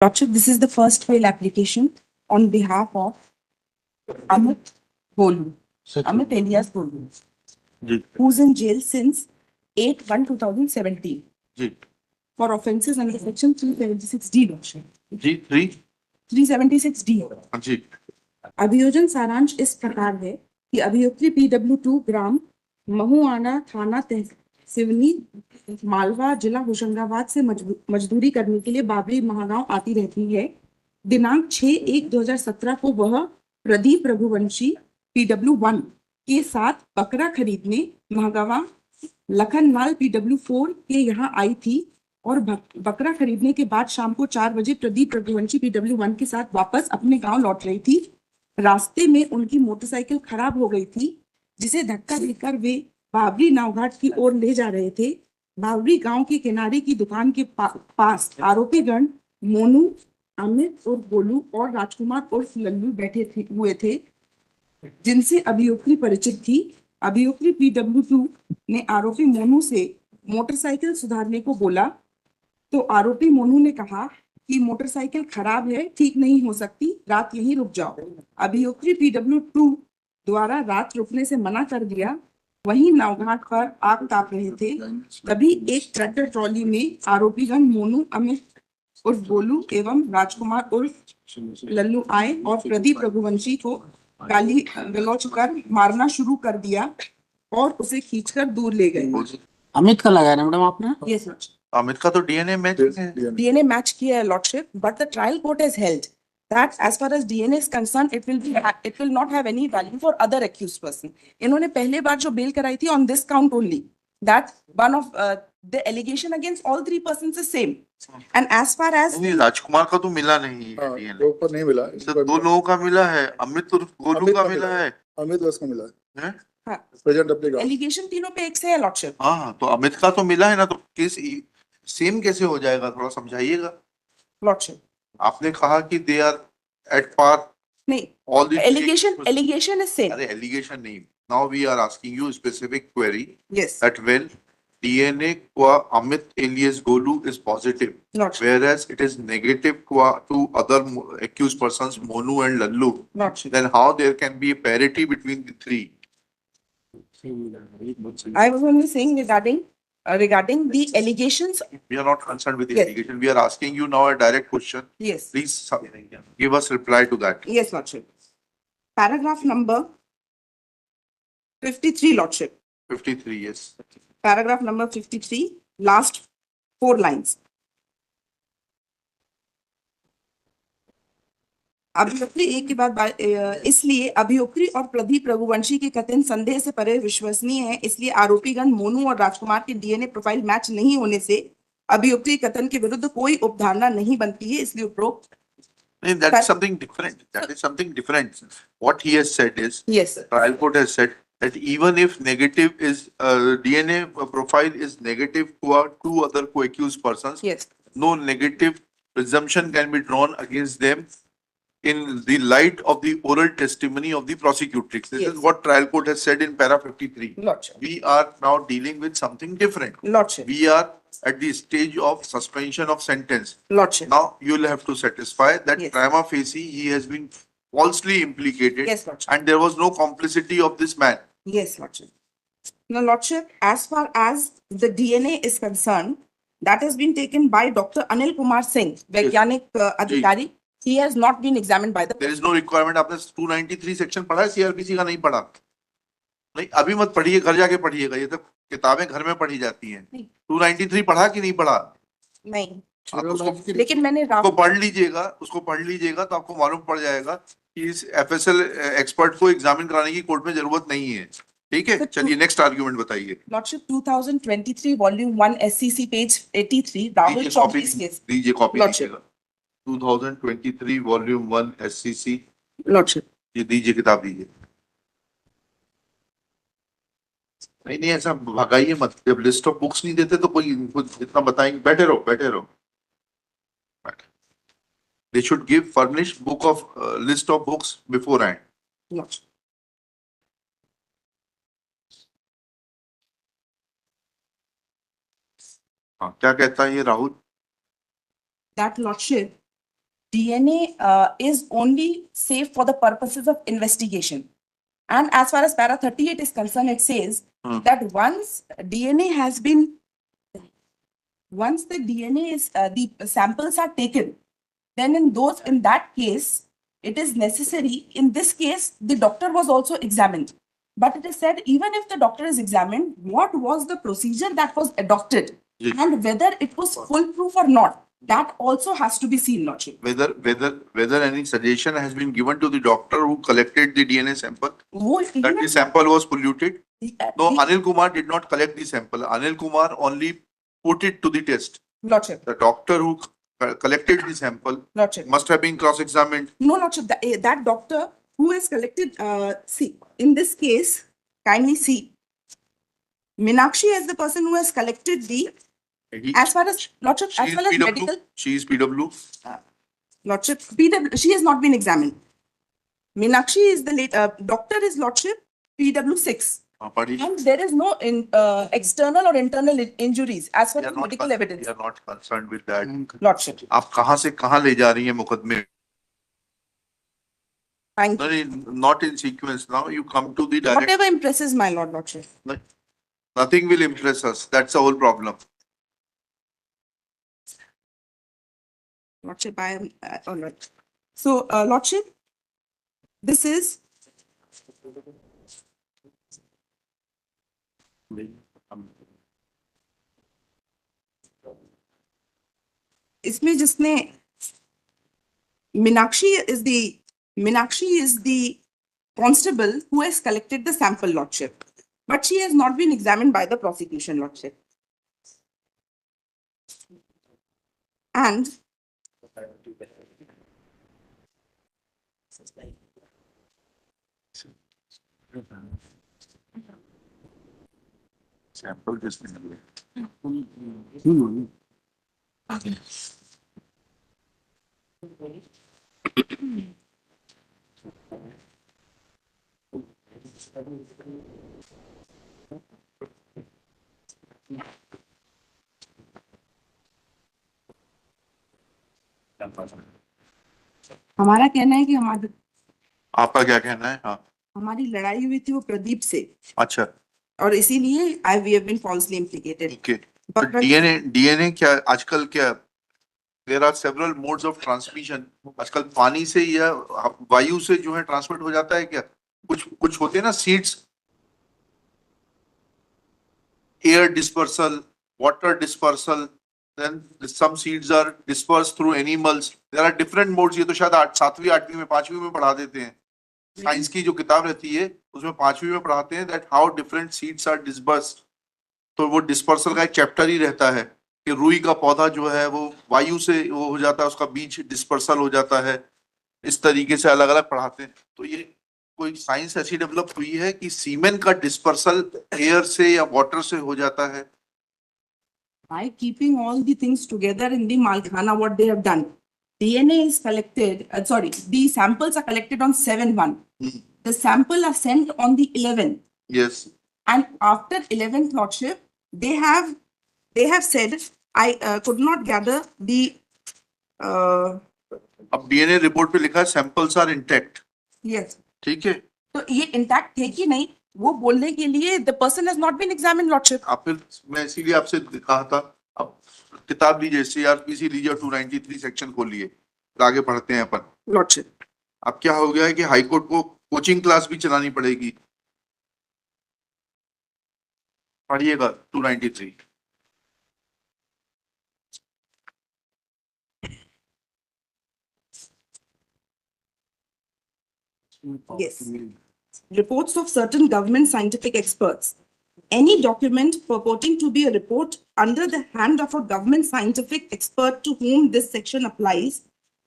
Lordship, this is the first bail application on behalf of Amit Golu, Amit alias Golu, ji who's in jail since 8/1/2017 ji for offences under section 376D, Lordship. Ji 376D. जी अभियोजन सारांश इस प्रकार है कि अभियुक्ति PW2 ग्राम महुआना थाना सिवनी मालवा जिला होशंगाबाद से मजदूरी करने के लिए बाबरी महागांव आती रहती है। दिनांक 6/1/2017 को वह प्रदीप रघुवंशी PW1 के साथ बकरा खरीदने महागावा लखनलाल PW4 के यहाँ आई थी और बकरा खरीदने के बाद शाम को 4 बजे प्रदीप रघुवंशी PW1 के साथ वापस अपने गांव लौट रही थी। रास्ते में उनकी मोटरसाइकिल खराब हो गई थी, जिसे धक्का देकर वे बाबरी नावघाट की ओर ले जा रहे थे। बाबरी गांव के किनारे की दुकान के पास आरोपीगण मोनू, अमित और गोलू और राजकुमार उर्फ लल्लू बैठे हुए थे, जिनसे अभियुक्ति परिचित थी। अभियुक्ति PW2 ने आरोपी मोनू से मोटरसाइकिल सुधारने को बोला, तो आरोपी मोनू ने कहा कि मोटरसाइकिल खराब है, ठीक नहीं हो सकती, रात यहीं रुक जाओ। अभियुक्ति PW2 द्वारा रात रुकने से मना कर दिया। वहीं नावघाट पर आग ताप रहे थे, तभी एक ट्रैक्टर ट्रॉली में आरोपीगण मोनू, अमित उर्फ गोलू एवं राजकुमार उर्फ लल्लू आए और प्रदीप रघुवंशी को गाली गलौज कर मारना शुरू कर दिया और उसे खींचकर दूर ले गए। अमित का लगाया ना मैडम आपने? Yes lordship. अमित का तो डीएनए मैच है। DNA match किया है lordship, but the trial court has held that as far as DNA is concerned, it will not have any value for other accused person. इन्होंने पहले बार जो bell कराई थी on this count only, that one of the allegation against all three persons is same. And as far as नहीं, राजकुमार का तो मिला नहीं है डीएनए। दो पर नहीं मिला, तो दो लोगों का मिला है, अमित और गोलू का मिला है। अमित बस का मिला है। हैं? हाँ, प्रेजेंट अपने का allegation तीनों पे एक से है लॉर्डशिप। हाँ, तो अमित का तो मिला है ना, तो केस सेम कैसे हो जाएगा, थोड़ा समझाइएगा। लॉर्डशिप आपने कहा कि दे आर एट पार नहीं, all the allegation is same. अरे एलिगेशन नहीं, now we are asking you specific query Yes, that when DNA qua Amit alias Golu is positive, lordship, whereas it is negative qua to other accused persons Monu and Lallu, lordship. then how there can be a parity between the three? I was only saying regarding the allegations. We are not concerned with the Yes. allegation. We are asking you now a direct question. Yes, Please give us reply to that. yes, lordship. Paragraph number 53, lordship. 53, yes. Paragraph number 53, last 4 lines. अभियुक्ति एक के बाद इसलिए अभियुक्ति और प्रदीप रघुवंशी के कथन संदेह से परे विश्वसनीय है, इसलिए आरोपीगण मोनू और राजकुमार के DNA प्रोफाइल मैच नहीं होने से अभियुक्ति कथन के विरुद्ध कोई उपधारणा नहीं बनती है, इसलिए उपरोक्त। That is something different. That is something different. What he has said is, Yes, sir. trial court has said that even if negative is DNA profile is negative to two other co-accused persons, Yes, no negative presumption can be drawn against them in the light of the oral testimony of the prosecutrix. This Yes. is what trial court has said in para 53. lordship, We are now dealing with something different. lordship, We are at the stage of suspension of sentence. lordship. Now you will have to satisfy that Yes. prima facie he has been falsely implicated, Yes, lordship. and there was no complicity of this man. Yes, lordship. Now, lordship, as far as the DNA is concerned, that has been taken by Dr. Anil Kumar Singh, वैज्ञानिक अधिकारी. He has not been examined by the. There is no requirement. आपने 293 section पढ़ा है, CRPC का नहीं पढ़ा? नहीं, अभी मत पढ़िए, घर जाके पढ़िएगा, ये तो किताबें घर में पढ़ी जाती हैं। नहीं। 293 पढ़ा कि नहीं पढ़ा? नहीं, आप उसको लेकिन मैंने पढ़ लीजिएगा, उसको पढ़ लीजिएगा तो आपको मालूम पड़ जाएगा कि इस FSL एक्सपर्ट को एग्जामिन कराने की कोर्ट में जरूरत नहीं है। ठीक है, चलिए नेक्स्ट आर्ग्यूमेंट बताइए। Lordship 2023 volume 1 SCC page 83 Rahul चौधरी's case. दीजिए कॉपी Lordship. दीजिएगा। 2023 वॉल्यूम 1 SCC, लॉर्डशिप, ये दीजिए, किताब दीजिए। नहीं, ऐसा भगाइए मत, जब लिस्ट ऑफ बुक्स नहीं देते तो कोई इतना बताएंगे। बैठे रहो, बैठे रहो। They should give furnished book of list of books beforehand. Lordship. हाँ, क्या कहता है ये Rahul? That lordship, DNA is only safe for the purposes of investigation. And as far as para 38 is concerned, it says that once DNA has been, once the DNA is, the samples are taken, then in that case, it is necessary. In this case, the doctor was also examined. But it is said, even if the doctor is examined, what was the procedure that was adopted Yes. and whether it was foolproof or not, that also has to be seen, Lordship. Whether any suggestion has been given to the doctor who collected the DNA sample वो that even- the sample was polluted? No, the- Anil Kumar did not collect the sample. Anil Kumar only put it to the test. Lordship, The doctor who collected the sample Lordship. must have been cross-examined. No, Lordship, that doctor who has collected, see, in this case, kindly see, Meenakshi is the person who has collected the, He- as far as, Lordship, she as is well as PW. medical, She is PW. Lordship, PW, she has not been examined. Meenakshi is the late, doctor is Lordship, PW6. Pardon? And there is no external or internal injuries as far We are as not medical con- evidence. We are not concerned with that. Lordship, आप कहाँ से कहाँ ले जा रही हैं मुकदमे? thank you. No, not in sequence. Now you come to the direct. Whatever impresses my lord, Lordship. Nothing will impress us. That's the whole problem. Lordship, I am, all right. So, Lordship, this is, इसमें जिसने Meenakshi is the constable who has collected the sample, Lordship, but she has not been examined by the prosecution, Lordship. And Sample just been. हमारा कहना है कि आपका क्या कहना है? हाँ. हमारी लड़ाई हुई थी वो प्रदीप से, अच्छा. और इसीलिए we have been falsely implicated. Okay. But But DNA क्या आजकल क्या? There are several modes of transmission. आजकल पानी से या वायु से जो है ट्रांसमिट हो जाता है क्या? कुछ होते हैं ना seeds, air dispersal, water dispersal, then some seeds are dispersed through animals. There are different modes. ये तो शायद 7वीं 8वीं में 5वीं में पढ़ा देते हैं. साइंस की जो किताब रहती है उसमें 5वीं में पढ़ाते हैं that how different seeds are dispersed. तो वो डिस्पर्सल का एक चैप्टर ही रहता है कि रुई का पौधा जो है वो वायु से वो हो जाता है, उसका बीज डिस्पर्सल हो जाता है. इस तरीके से अलग अलग पढ़ाते हैं. तो ये कोई साइंस ऐसी डेवलप हुई है कि सीमेन का डिस्पर्सल एयर से या वाटर से हो जाता है. by keeping all the things together in the Malkhana, what they have done, DNA is collected, the samples are collected on 7/1. The sample are sent on the 11th. Yes. And after 11th, Lordship, they have said, I could not gather the, अब DNA report पे लिखा है samples are intact. yes. ठीक है. तो ये intact थे कि नहीं वो बोलने के लिए the person has not been examined, Lordship. आप फिर मैं इसीलिए आपसे कहा था अब किताब लीजिए, सीआरपीसी लीजिए, 293 सेक्शन खोलिए, फिर आगे पढ़ते हैं अपन. Lordship. अब क्या हो गया है कि हाईकोर्ट को कोचिंग क्लास भी चलानी पड़ेगी. पढ़िएगा 293. Yes. Reports of certain government scientific experts. Any document purporting to be a report under the hand of a government scientific expert to whom this section applies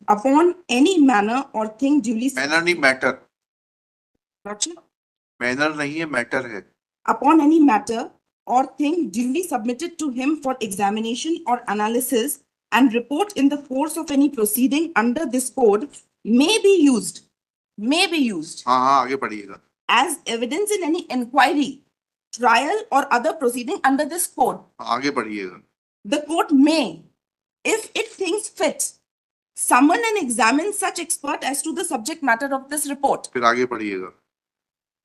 upon any manner or thing duly manner नहीं matter. Lordship, manner नहीं है matter है. upon any matter or thing duly submitted to him for examination or analysis and report in the course of any proceeding under this code may be used हाँ हाँ आगे पढ़िएगा. as evidence in any inquiry, trial or other proceeding under this code. आगे पढ़िएगा. The court may, if it thinks fit, summon and examine such expert as to the subject matter of this report. फिर आगे पढ़िएगा.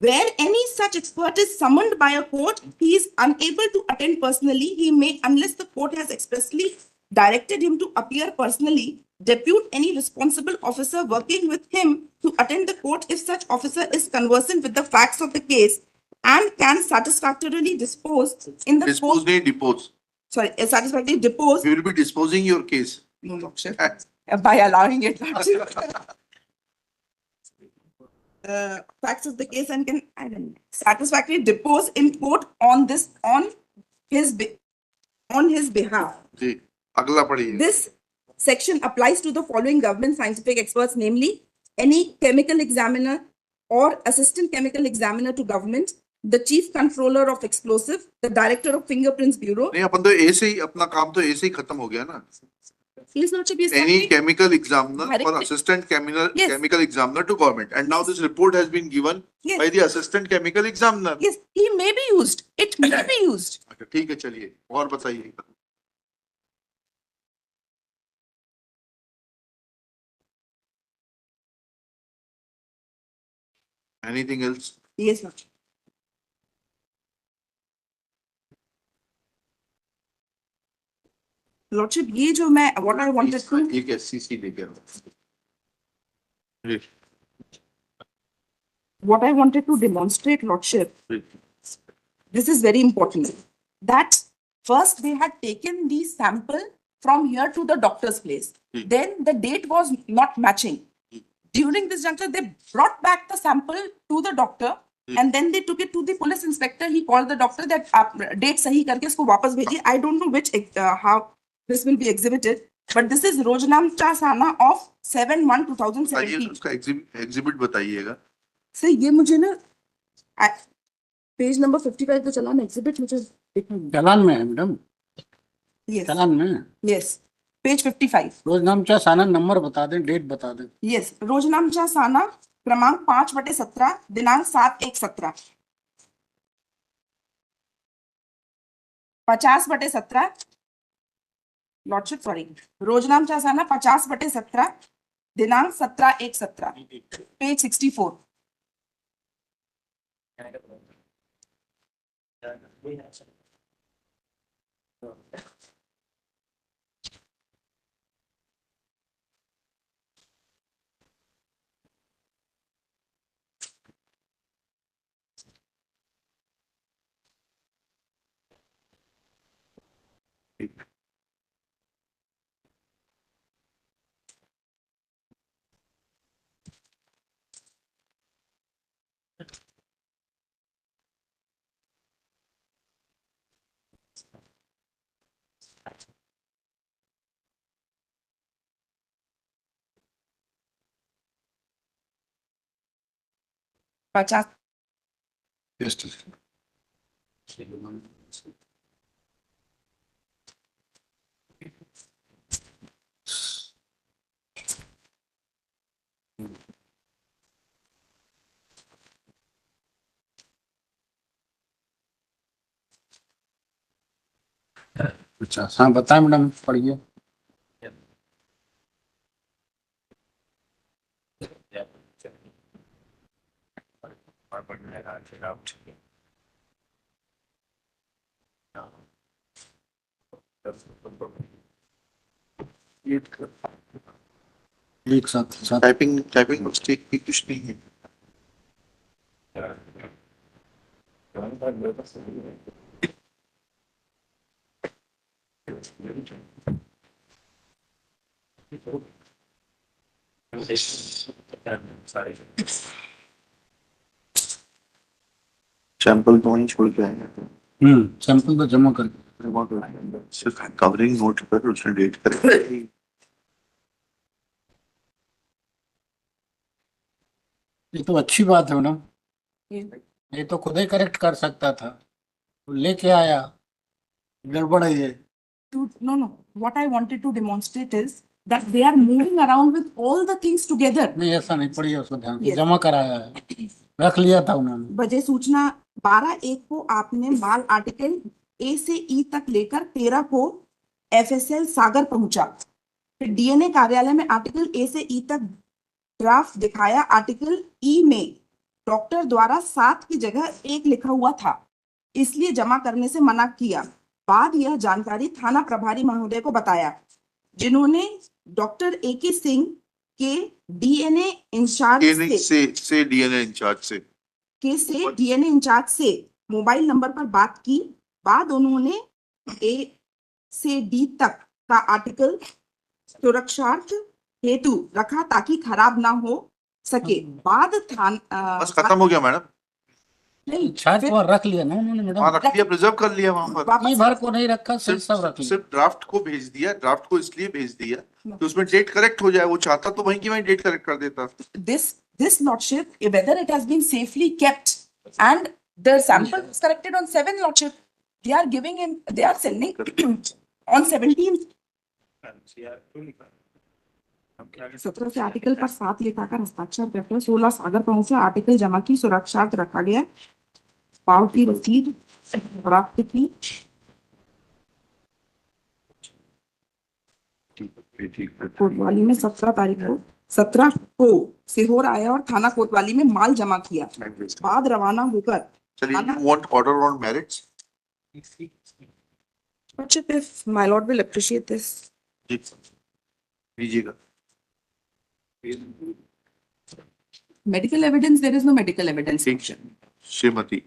Where any such expert is summoned by a court, he is unable to attend personally. He may, unless the court has expressly directed him to appear personally, depute any responsible officer working with him to attend the court if such officer is conversant with the facts of the case and can satisfactorily dispose in the Dispose court. नहीं, depose. Sorry, satisfactorily depose. We will be disposing your case. No, Lordship. By allowing it, Lordship. Facts of the case and can, I don't know, satisfactorily depose in court on this, on his behalf. जी, अगला पढ़िए. This section applies to the following government scientific experts, namely any chemical examiner or assistant chemical examiner to government, the chief controller of explosive, the director of fingerprints bureau. नहीं, अपन तो ऐसे ही अपना काम तो ऐसे ही खत्म हो गया ना. Please note, be Any chemical examiner or Directly. assistant Yes. chemical examiner to government, and now this report has been given Yes. by the assistant chemical examiner. Yes, he may be used. It may be used. अच्छा, ठीक है, चलिए और बताइए. Anything else? Yes, Lordship. Lordship, ये जो मैं what I wanted to ठीक है, CC लेके आओ. जी, what I wanted to demonstrate, Lordship, ji. this is very important. That first they had taken the sample from here to the doctor's place. Hmm. Then the date was not matching. During this juncture, they brought back the sample to the doctor and then they took it to the police inspector. He called the doctor that date sahi karke isko वापस भेजिए. I don't know which how this will be exhibited, but this is Rojnam Chasana of 7/1/2017. बताइए, उसका exhibit बताइएगा. Sir ये मुझे ना page number 55 तो चला ना एग्जिबिट मुझे चालान में है मैडम, यस चालान में. यस पेज 55 रोजनामचा साना नंबर बता दें, डेट बता दें. यस रोजनामचा साना क्रमांक 5/17 दिनांक 7/1/17 50/17 लॉर्डशिप सॉरी रोजनामचा साना 50/17 दिनांक 17/1/17 पेज 64 50 Yes. अच्छा, हाँ बताएं मैडम, पढ़िए. एक साथ टाइपिंग मिस्टेक भी कुछ नहीं है. सैंपल तो वहीं छोड़ के आए. सैंपल तो जमा कर. सिर्फ कवरिंग नोट पर उसने डेट करे. ये तो अच्छी बात है मैडम, ये तो खुद ही करेक्ट कर सकता था, लेके आया. गड़बड़ है ये. no what I wanted to demonstrate is that they are moving around with all the things together. नहीं, ऐसा नहीं, पढ़िए उसको ध्यान से. Yes. जमा कराया है, रख लिया था उन्होंने. बजे सूचना 12/1 को आपने माल आर्टिकल ए से ई तक लेकर 13 को एफएसएल सागर पहुंचा. फिर डीएनए कार्यालय में आर्टिकल ए से ई तक ड्राफ्ट दिखाया। आर्टिकल ई में डॉक्टर द्वारा 7 की जगह 1 लिखा हुआ था, इसलिए जमा करने से मना किया। बाद यह जानकारी थाना प्रभारी महोदय को बताया, जिन्होंने डॉक्टर ए के सिंह के डीएनए इंचार्ज से डीएनए इंचार्ज से डीएनए इंचार्ज से मोबाइल नंबर पर बात की। बाद उन्होंने ए से डी तक का आर्टिकल सुरक्षार्थ हेतु रखा ताकि खराब ना हो सके। बाद बस खत्म हो गया मैडम। नहीं, शायद फिर वहाँ रख लिया ना उन्होंने वहाँ मैडम, रख लिया, प्रिजर्व कर लिया वहां पर। वापस ये भर को नहीं रखा, सिर्फ सब रख लिया। सिर्फ ड्राफ्ट को भेज दिया, ड्राफ्ट को इसलिए भेज दिया कि उसमें डेट करेक्ट हो जाए। वो चाहता तो वहीं की वहीं डेट करेक्ट कर देता। this lordship, whether it has been safely kept and the sample was corrected on 7 lordship, they are giving him, they are sending on 17th। 17 से आर्टिकल पर 7 लिखाकर हस्ताक्षर करके 16 सागर पहुंचे। आर्टिकल जमा की, सुरक्षार्थ रखा गया, पावती रसीद प्राप्त की। कोतवाली में 17 को सीहोर आया और थाना कोतवाली में माल जमा किया। बाद रवाना होकर चलिए, you want order on merits? Lordship, if my lord will appreciate this. जी लीजिएगा। Medical evidence, there is no medical evidence section. Shrimati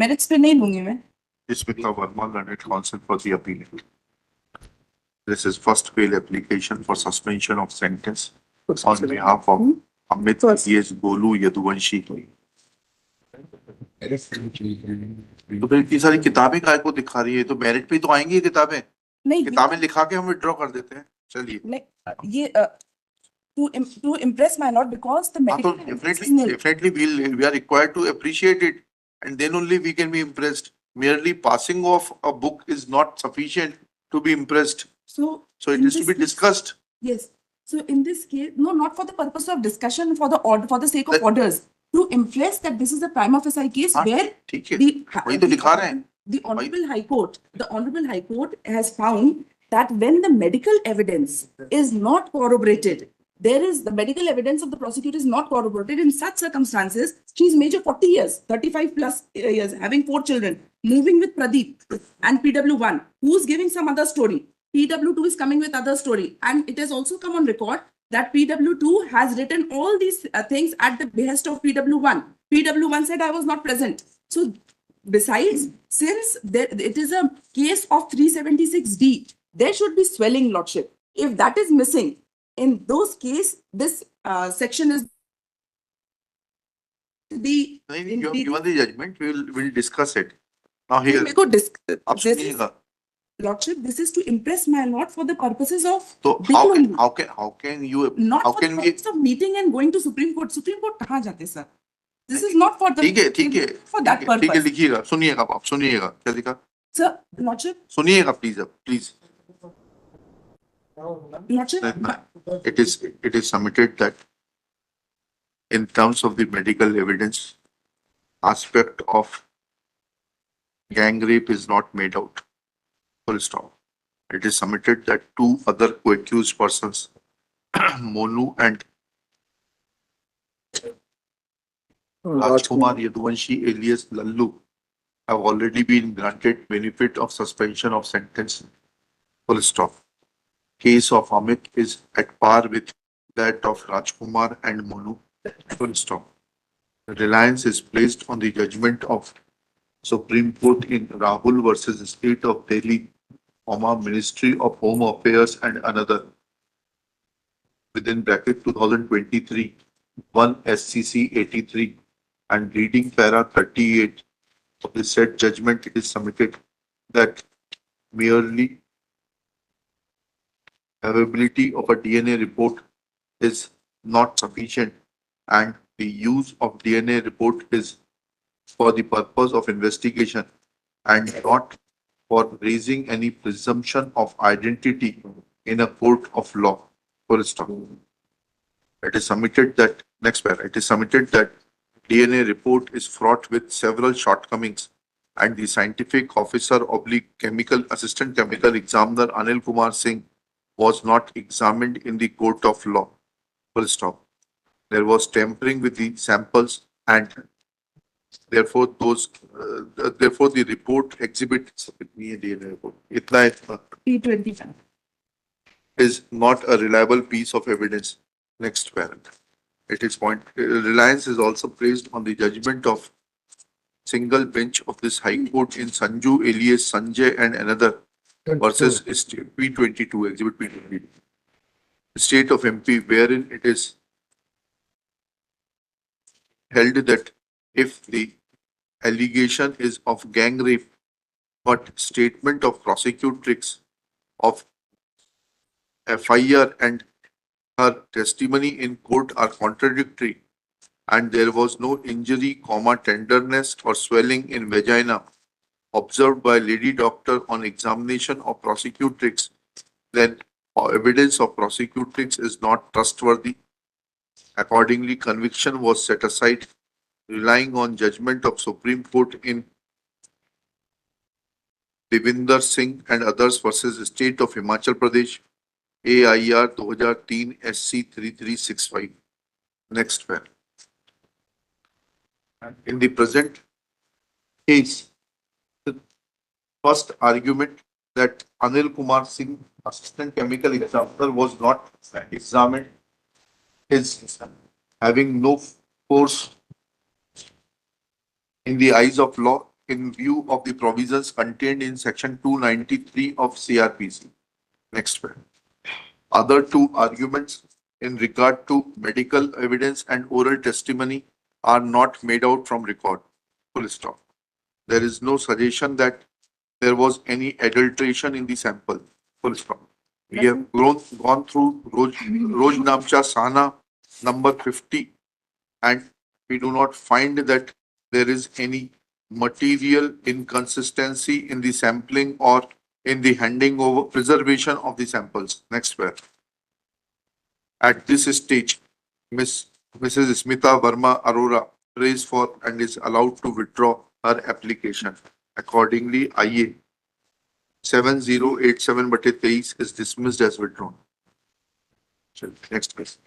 Merits पे नहीं लूंगी मैं। Smita Verma, learned counsel for the appeal. This is first bail application for suspension of sentence on behalf of Amit C.S. Golu Yaduvanshi. तो फिर इतनी सारी किताबें काय को दिखा रही है? तो मेरिट पे तो आएंगी ये किताबें। नहीं, किताबें लिखा के हम विड्रॉ कर देते हैं। चलिए, नहीं, ये to impress my lord because the हाँ, तो medical evidence is nil. definitely we are required to appreciate it, and then only we can be impressed. Merely passing off a book is not sufficient to be impressed. So So it in is to this be case- discussed. Yes. So in this case, no, not for the purpose of discussion, for the order, for the sake of That- orders, to impress that this is a prima facie case हाँ, where ठीक है, the वही तो लिखा रहे हैं। the honorable high court has found that when the medical evidence is not corroborated, the medical evidence of the prosecutor is not corroborated. In such circumstances, she is major 40 years, 35 plus years, having 4 children, moving with Pradeep and PW1, who's giving some other story. PW2 is coming with other story, and it has also come on record that PW2 has written all these things at the behest of PW1. PW1 said I was not present. So besides, since it is a case of 376D, there should be swelling, lordship. If that is missing, in those case, this section is the. नहीं, you have given the judgment. We'll discuss it. Now here, मेरे को आप this is, सुनिएगा। lordship, this is to impress my lord for the purposes of. तो how can you Not how for can the we? purpose of meeting and going to Supreme Court. Supreme Court कहाँ जाते sir? This is not for the. ठीक है For that ठीक है purpose. लिखिएगा, सुनिएगा आप सुनिएगा क्या लिखा, Sir, lordship, सुनिएगा please. lordship. It is submitted that in terms of the medical evidence, aspect of gang rape is not made out. Full stop. It is submitted that 2 other co-accused persons, Monu and Rajkumar Yaduvanshi alias Lallu, have already been granted benefit of suspension of sentence. Full stop. Case of Amit is at par with that of Rajkumar and Monu. Full stop. Reliance is placed on the judgment of Supreme Court in Rahul versus State of Delhi, Ministry of Home Affairs and another, within bracket 2023, 1 SCC 83, and reading para 38 of the said judgment, it is submitted that merely availability of a DNA report is not sufficient, and the use of DNA report is for the purpose of investigation and not for raising any presumption of identity in a court of law. Full stop. It is submitted that, next paragraph, it is submitted that DNA report is fraught with several shortcomings, and the scientific officer / chemical assistant chemical examiner Anil Kumar Singh was not examined in the court of law. Full stop. There was tampering with the samples and therefore therefore the report exhibits itna P25. is not a reliable piece of evidence. Next parent. It is point. Reliance is also placed on the judgment of single bench of this High Court in Sanju alias Sanjay and another versus P22, Exhibit P22, State of MP, wherein it is held that if the allegation is of gang rape, but statement of prosecutrix of FIR and her testimony in court are contradictory, and there was no injury, tenderness or swelling in vagina observed by lady doctor on examination of prosecutrix, then evidence of prosecutrix is not trustworthy. Accordingly, conviction was set aside, relying on judgment of Supreme Court in Devinder Singh and others versus State of Himachal Pradesh, AIR 2003 SC 3365. Next pair. In the present case, the first argument that Anil Kumar Singh, assistant chemical examiner, was not examined is having no force in the eyes of law in view of the provisions contained in section 293 of CRPC. Next pair. Other two arguments in regard to medical evidence and oral testimony are not made out from record. Full stop. There is no suggestion that there was any adulteration in the sample. Full stop. We have gone through Roj Namcha Sana number 50 and we do not find that there is any material inconsistency in the sampling or in the handing over preservation of the samples. Next pair. At this stage, Mrs. Smita Verma Arora prays for and is allowed to withdraw her application. Accordingly, IA 7087/23 is dismissed as withdrawn. Next question.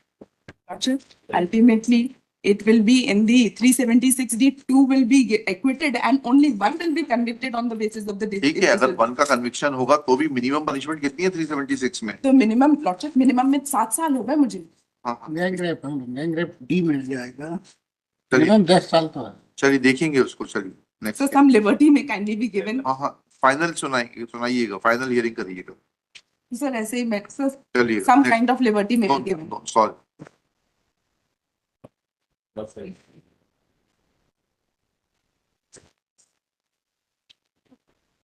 Ultimately, it will be in the 376D, two will be acquitted and only one will be convicted on the basis of the. ठीक है, अगर one का conviction होगा तो भी minimum punishment कितनी है 376 में? तो मिनिमम लॉर्डशिप मिनिमम में 7 साल होगा मुझे. गैंग रेप डी मिल जाएगा. चलिए मिनिमम 10 साल तो है. चलिए देखेंगे उसको. चलिए next. So some liberty may kindly be given. हाँ, फाइनल सुनाइएगा, फाइनल हियरिंग करिएगा. Sir, ऐसे ही sir, चलिए some kind of liberty may be no, given. no, sorry.